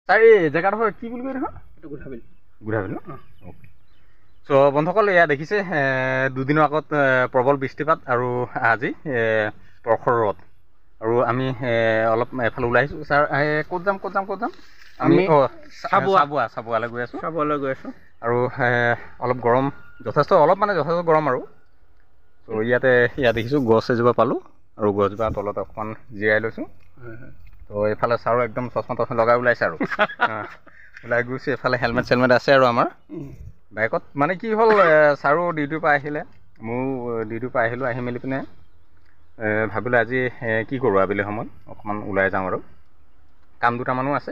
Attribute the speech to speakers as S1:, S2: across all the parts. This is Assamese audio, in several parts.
S1: তাৰ এই জেগাডোখৰ কি বুলি কয় দেখোন?
S2: এইটো গুধাবিল।
S1: গুধাবিল ন? অ'কে। চ' বন্ধুসকল, এয়া দেখিছে দুদিনৰ আগত প্ৰবল বৃষ্টিপাত আৰু আজি প্ৰখৰ ৰ'দ। আৰু আমি অলপ এফালে ওলাই আহিছোঁ। ছাৰ ক'ত যাম? আমি চাবুৱালৈ গৈ আছোঁ। আৰু অলপ গৰম, যথেষ্ট গৰম আৰু। ত' ইয়াত দেখিছোঁ গছ এজোপা পালোঁ আৰু গছজোপাৰ তলত অকণমান জিৰাই লৈছোঁ। ত' এইফালে ছাৰো একদম চশমা লগাই ওলাইছে আৰু ওলাই গৈছে। এইফালে হেলমেট আছে আৰু আমাৰ বাইকত। মানে কি হ'ল, ছাৰো ডিউটিৰ পৰা আহিলে, ময়ো ডিউটিৰ পৰা আহিলোঁ। আহি মেলি পিনে ভাবিলোঁ আজি কি কৰোঁ, আবেলি সময়ত অকণমান ওলাই যাওঁ আৰু। কাম দুটামানো আছে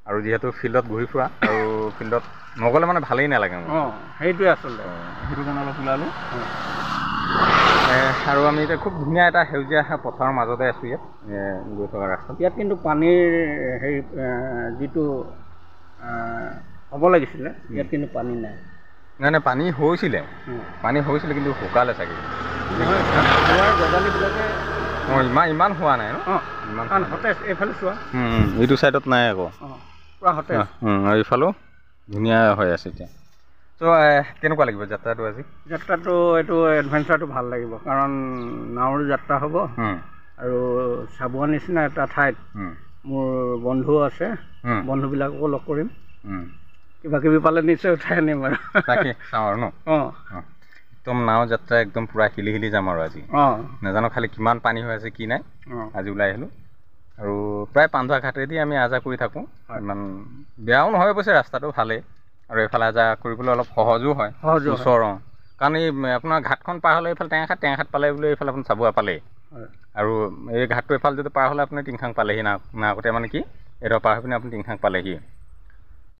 S1: আৰু যিহেতু ফিল্ডত ঘূৰি ফুৰা, আৰু ফিল্ডত নগ'লে মানে ভালেই নালাগে মোৰ।
S2: সেইটোৱে আচলতে,
S1: সেইটো কাৰণে অলপ ওলালোঁ। আৰু আমি এতিয়া খুব ধুনীয়া এটা সেউজীয়া পথাৰৰ মাজতে আছোঁ ইয়াত গৈ থকা ৰাস্তাত।
S2: ইয়াত কিন্তু পানীৰ হেৰি যিটো হ'ব লাগিছিলে, ইয়াত কিন্তু পানী নাই।
S1: নাই, পানী হৈছিলে কিন্তু শুকালে চাগে।
S2: গজালিবিলাকে
S1: ইমান হোৱা নাই ন?
S2: ইমান সতেজ। এইফালে চোৱা,
S1: এইটো ছাইডত নাই আকৌ,
S2: পূৰা সতেজ।
S1: আৰু এইফালেও ধুনীয়া হৈ আছে এতিয়া। ত' কেনেকুৱা লাগিব যাত্ৰাটো আজি?
S2: যাত্ৰাটো এইটো এডভেঞ্চাৰটো ভাল লাগিব, কাৰণ নাৱৰ যাত্ৰা হ'ব আৰু চাবুৱাৰ নিচিনা এটা ঠাইত মোৰ বন্ধু আছে, বন্ধুবিলাককো লগ কৰিম। কিবা কিবি পালে নিশ্চয় উঠাই আনিম আৰু।
S1: তাকে চাওঁ আৰু ন? একদম নাও যাত্ৰা একদম পূৰা হিলি যাম আৰু আজি। নাজানো খালি কিমান পানী হৈ আছে কি নাই। আজি ওলাই আহিলোঁ আৰু প্ৰায় পান্ধৰা ঘাটেদি আমি আহ যাহ কৰি থাকোঁ। ইমান বেয়াও নহয় অৱশ্যে, ৰাস্তাটো ভালেই। আৰু এইফালে আহ যাহ কৰিবলৈ অলপ সহজো হয়, ওচৰ। কাৰণ এই আপোনাৰ ঘাটখন পাৰ হ'লে এইফালে টেঙাখাট পালে বোলে, এইফালে আপুনি চাবুৱা পালেই। আৰু এই ঘাটটো এইফালে যদি পাৰ হ'লে আপুনি টিংখাং পালেহি। নাওকটীয়া মানে কি, এইডোখৰ পাৰ হৈ পিনে আপুনি টিংখাং পালেহি।